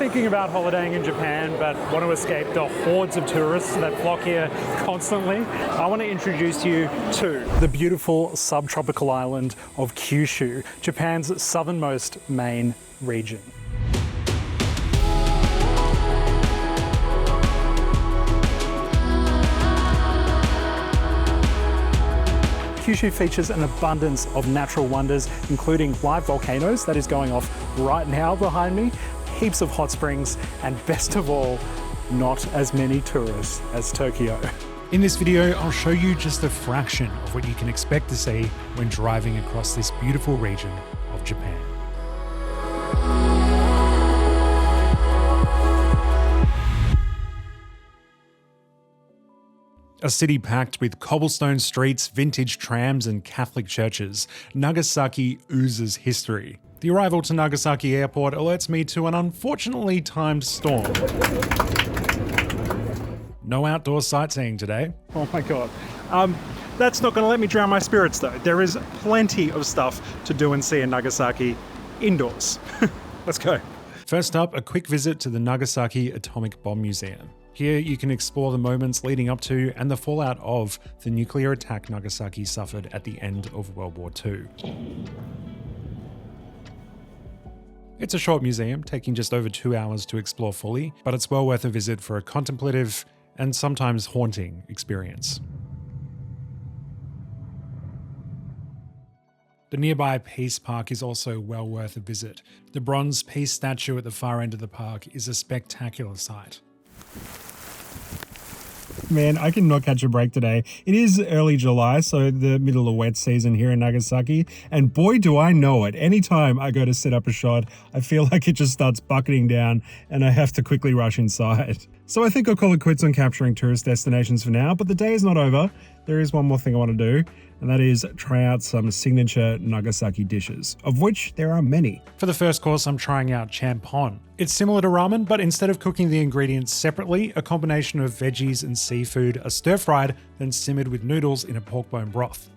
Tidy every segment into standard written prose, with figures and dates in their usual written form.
thinking about holidaying in Japan but want to escape the hordes of tourists that flock here constantly, I want to introduce you to the beautiful subtropical island of Kyushu, Japan's southernmost main region. Kyushu features an abundance of natural wonders, including live volcanoes that is going off right now behind me, heaps of hot springs, and best of all, not as many tourists as Tokyo. In this video, I'll show you just a fraction of what you can expect to see when driving across this beautiful region of Japan. A city packed with cobblestone streets, vintage trams, and Catholic churches, Nagasaki oozes history. The arrival to Nagasaki airport alerts me to an unfortunately timed storm. No outdoor sightseeing today. Oh my god. That's not going to let me drown my spirits though. There is plenty of stuff to do and see in Nagasaki indoors. Let's go. First up, a quick visit to the Nagasaki Atomic Bomb Museum. Here you can explore the moments leading up to and the fallout of the nuclear attack Nagasaki suffered at the end of World War II. It's a short museum, taking just over 2 hours to explore fully, but it's well worth a visit for a contemplative and sometimes haunting experience. The nearby Peace Park is also well worth a visit. The bronze peace statue at the far end of the park is a spectacular sight. Man, I cannot catch a break today. It is early July, so the middle of wet season here in Nagasaki, and boy do I know it. Anytime I go to set up a shot, I feel like it just starts bucketing down and I have to quickly rush inside. So I think I'll call it quits on capturing tourist destinations for now, but the day is not over. There is one more thing I want to do, and that is try out some signature Nagasaki dishes, of which there are many. For the first course, I'm trying out champon. It's similar to ramen, but instead of cooking the ingredients separately, a combination of veggies and seafood are stir-fried, then simmered with noodles in a pork bone broth.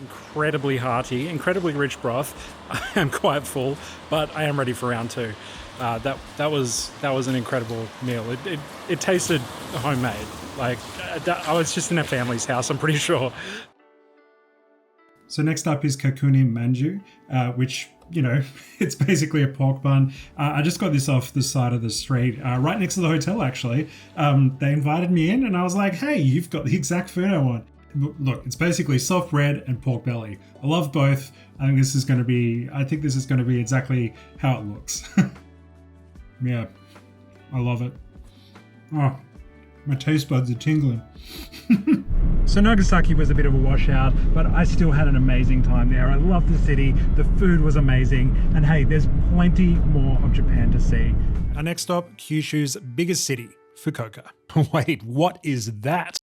Incredibly hearty, incredibly rich broth. I am quite full, but I am ready for round two. That was an incredible meal. It tasted homemade. Like I was just in a family's house, I'm pretty sure. So next up is kakuni manju, which, you know, it's basically a pork bun. I just got this off the side of the street, right next to the hotel, actually. They invited me in and I was like, hey, you've got the exact food I want. Look, it's basically soft bread and pork belly. I love both. I think this is going to be exactly how it looks. Yeah, I love it. Oh, my taste buds are tingling. So Nagasaki was a bit of a washout, but I still had an amazing time there. I loved the city, the food was amazing, and hey, there's plenty more of Japan to see. Our next stop, Kyushu's biggest city, Fukuoka. Wait, what is that?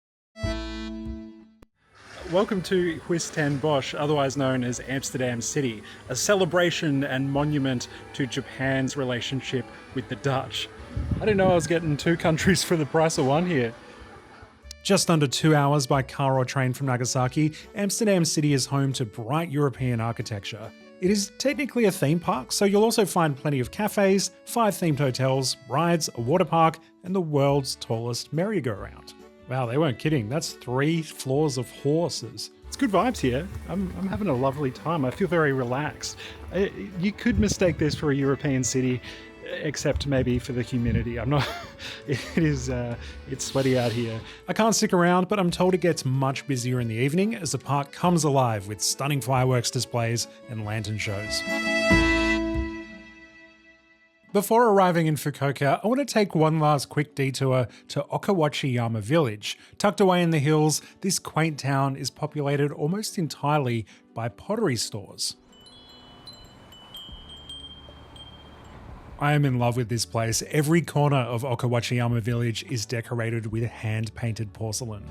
Welcome to Huis Bosch, otherwise known as Amsterdam City, a celebration and monument to Japan's relationship with the Dutch. I didn't know I was getting two countries for the price of one here. Just under 2 hours by car or train from Nagasaki, Amsterdam City is home to bright European architecture. It is technically a theme park, so you'll also find plenty of cafes, 5 themed hotels, rides, a water park, and the world's tallest merry-go-round. Wow, they weren't kidding. That's 3 floors of horses. It's good vibes here. I'm having a lovely time. I feel very relaxed. You could mistake this for a European city, except maybe for the humidity. I'm not, it's sweaty out here. I can't stick around, but I'm told it gets much busier in the evening as the park comes alive with stunning fireworks displays and lantern shows. Before arriving in Fukuoka, I want to take one last quick detour to Okawachiyama Village. Tucked away in the hills, this quaint town is populated almost entirely by pottery stores. I am in love with this place. Every corner of Okawachiyama Village is decorated with hand-painted porcelain.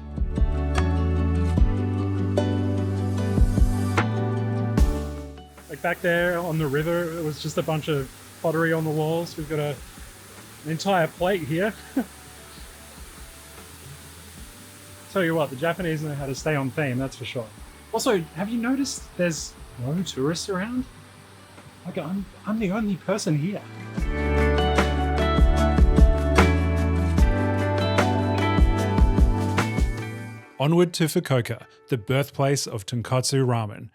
Like back there on the river, it was just a bunch of pottery on the walls. We've got an entire plate here. Tell you what, the Japanese know how to stay on theme, that's for sure. Also, have you noticed there's no tourists around? Like I'm the only person here. onward to Fukuoka, the birthplace of tonkatsu ramen.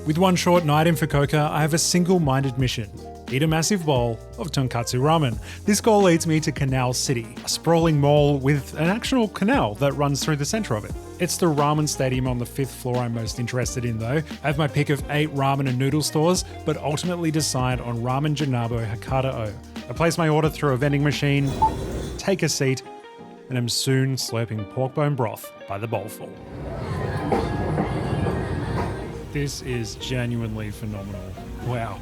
With one short night in Fukuoka, I have a single-minded mission. Eat a massive bowl of tonkatsu ramen. This goal leads me to Canal City, a sprawling mall with an actual canal that runs through the centre of it. It's the ramen stadium on the 5th floor I'm most interested in though. I have my pick of 8 ramen and noodle stores, but ultimately decide on Ramen Janabo Hakata-o. I place my order through a vending machine, take a seat, and am soon slurping pork bone broth by the bowlful. This is genuinely phenomenal. Wow.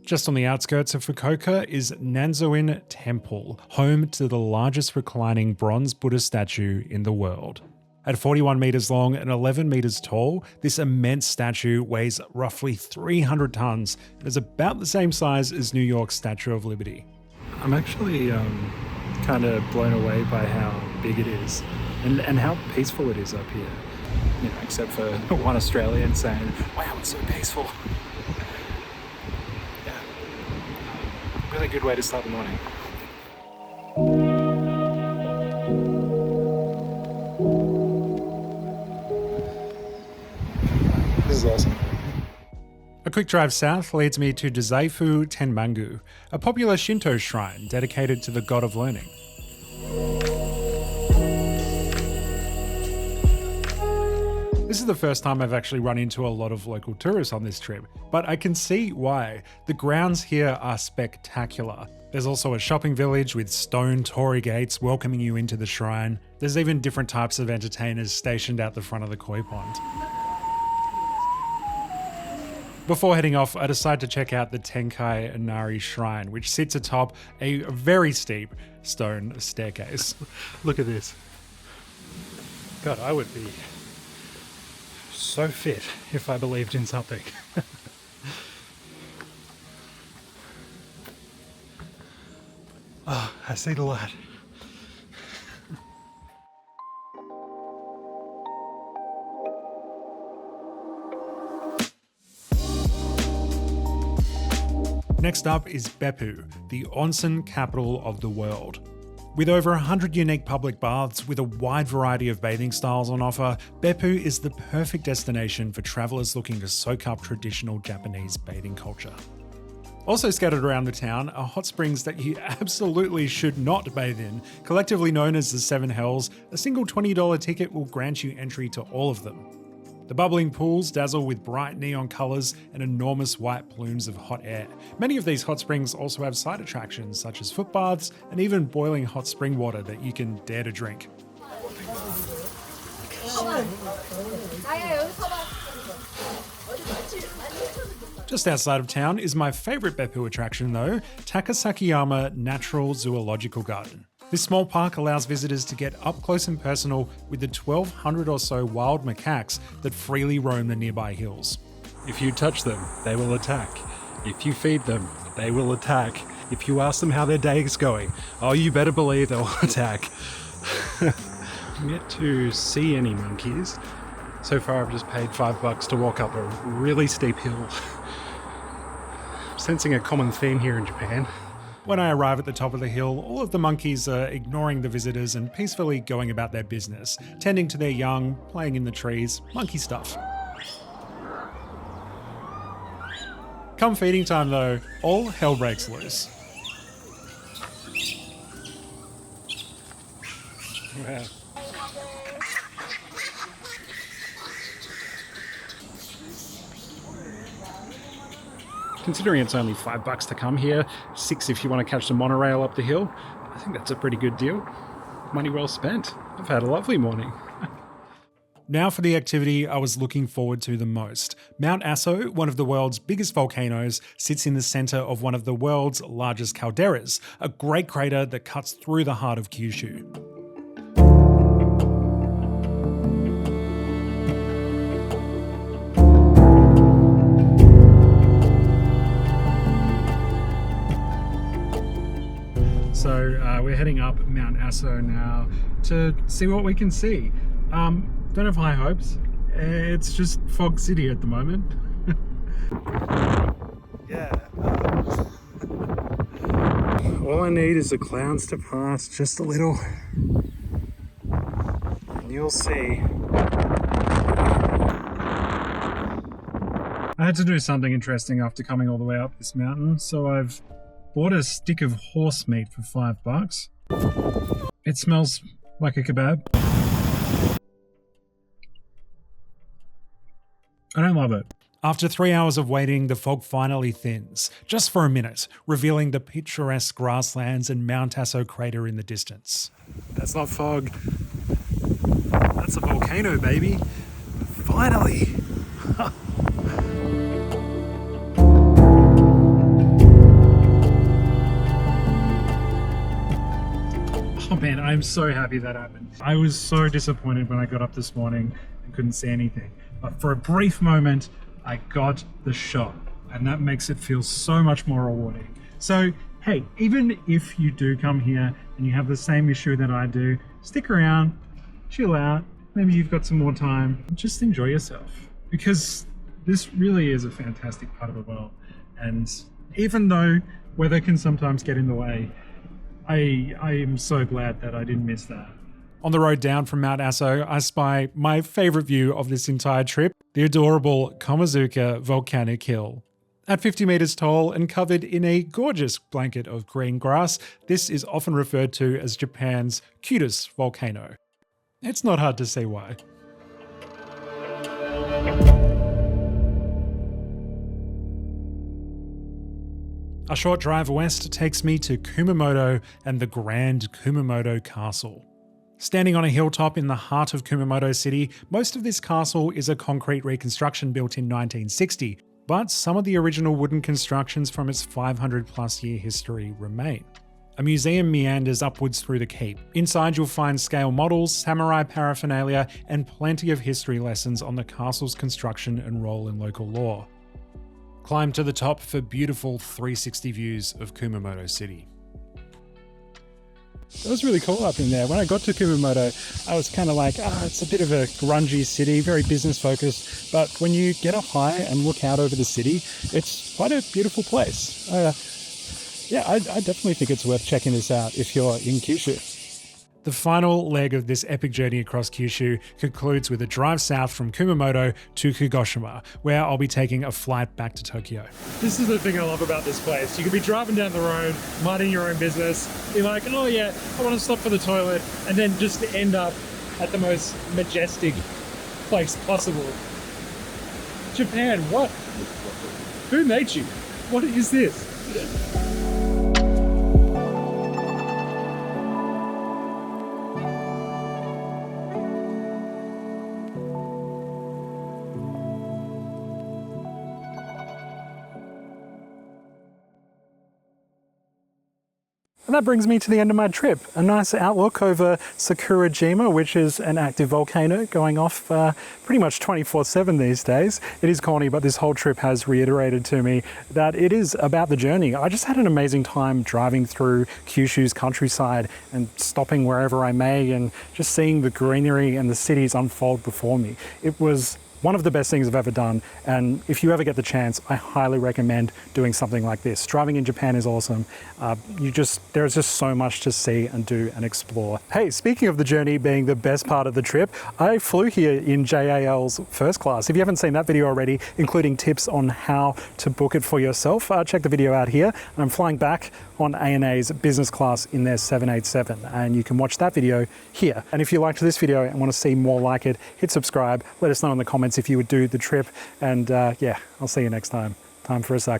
Just on the outskirts of Fukuoka is Nanzoin Temple, home to the largest reclining bronze Buddha statue in the world. At 41 meters long and 11 meters tall, this immense statue weighs roughly 300 tons and is about the same size as New York's Statue of Liberty. I'm actually kind of blown away by how big it is and how peaceful it is up here. You know, except for one Australian saying, "Wow, it's so peaceful." Yeah, really good way to start the morning. This is awesome. A quick drive south leads me to Dazaifu Tenmangu, a popular Shinto shrine dedicated to the god of learning. This is the first time I've actually run into a lot of local tourists on this trip, but I can see why. The grounds here are spectacular. There's also a shopping village with stone torii gates welcoming you into the shrine. There's even different types of entertainers stationed out the front of the koi pond. Before heading off, I decided to check out the Tenkai Inari Shrine, which sits atop a very steep stone staircase. Look at this. God, I would be so fit if I believed in something. Oh, I see the light. Next up is Beppu, the onsen capital of the world. With over 100 unique public baths with a wide variety of bathing styles on offer, Beppu is the perfect destination for travellers looking to soak up traditional Japanese bathing culture. Also scattered around the town are hot springs that you absolutely should not bathe in. Collectively known as the Seven Hells, a single $20 ticket will grant you entry to all of them. The bubbling pools dazzle with bright neon colours and enormous white plumes of hot air. Many of these hot springs also have side attractions such as foot baths and even boiling hot spring water that you can dare to drink. Just outside of town is my favourite Beppu attraction though, Takasakiyama Natural Zoological Garden. This small park allows visitors to get up close and personal with the 1,200 or so wild macaques that freely roam the nearby hills. If you touch them, they will attack. If you feed them, they will attack. If you ask them how their day is going, oh, you better believe they'll attack. I'm yet to see any monkeys. So far I've just paid $5 to walk up a really steep hill. I'm sensing a common theme here in Japan. When I arrive at the top of the hill, all of the monkeys are ignoring the visitors and peacefully going about their business, tending to their young, playing in the trees, monkey stuff. Come feeding time though, all hell breaks loose. Wow. Considering it's only $5 to come here, $6 if you want to catch the monorail up the hill, I think that's a pretty good deal. Money well spent. I've had a lovely morning. Now for the activity I was looking forward to the most. Mt Aso, one of the world's biggest volcanoes, sits in the centre of one of the world's largest calderas, a great crater that cuts through the heart of Kyushu. So we're heading up Mt Aso now to see what we can see. Don't have high hopes. It's just Fog City at the moment. Yeah. All I need is the clouds to pass just a little, and you'll see. I had to do something interesting after coming all the way up this mountain, so I've bought a stick of horse meat for $5. It smells like a kebab. I don't love it. After 3 hours of waiting, the fog finally thins, just for a minute, revealing the picturesque grasslands and Mt Aso crater in the distance. That's not fog. That's a volcano, baby. Finally! Oh man, I'm so happy that happened. I was so disappointed when I got up this morning and couldn't see anything. But for a brief moment, I got the shot, and that makes it feel so much more rewarding. So, hey, even if you do come here and you have the same issue that I do, stick around, chill out, maybe you've got some more time, just enjoy yourself. Because this really is a fantastic part of the world. And even though weather can sometimes get in the way, I am so glad that I didn't miss that. On the road down from Mt Aso, I spy my favorite view of this entire trip, the adorable Komazuka volcanic hill. At 50 meters tall and covered in a gorgeous blanket of green grass, this is often referred to as Japan's cutest volcano. It's not hard to see why. A short drive west takes me to Kumamoto and the grand Kumamoto Castle. Standing on a hilltop in the heart of Kumamoto City, most of this castle is a concrete reconstruction built in 1960, but some of the original wooden constructions from its 500+ year history remain. A museum meanders upwards through the keep. Inside you'll find scale models, samurai paraphernalia, and plenty of history lessons on the castle's construction and role in local lore. Climb to the top for beautiful 360 views of Kumamoto City. It was really cool up in there. When I got to Kumamoto, I was kind of like, it's a bit of a grungy city, very business focused. But when you get up high and look out over the city, it's quite a beautiful place. Yeah, I definitely think it's worth checking this out if you're in Kyushu. The final leg of this epic journey across Kyushu concludes with a drive south from Kumamoto to Kagoshima, where I'll be taking a flight back to Tokyo. This is the thing I love about this place. You could be driving down the road, minding your own business, be like, oh yeah, I want to stop for the toilet, and then just end up at the most majestic place possible. Japan, what? Who made you? What is this? And that brings me to the end of my trip. A nice outlook over Sakurajima, which is an active volcano going off pretty much 24/7 these days. It is corny, but this whole trip has reiterated to me that it is about the journey. I just had an amazing time driving through Kyushu's countryside and stopping wherever I may and just seeing the greenery and the cities unfold before me. It was one of the best things I've ever done, and if you ever get the chance, I highly recommend doing something like this. Driving in Japan is awesome. There's just so much to see and do and explore. Hey, speaking of the journey being the best part of the trip, I flew here in JAL's first class. If you haven't seen that video already, including tips on how to book it for yourself, check the video out here. And I'm flying back on ANA's business class in their 787, and you can watch that video here. And if you liked this video and want to see more like it, hit subscribe. Let us know in the comments if you would do the trip, and yeah, I'll see you next time. Time for a sake.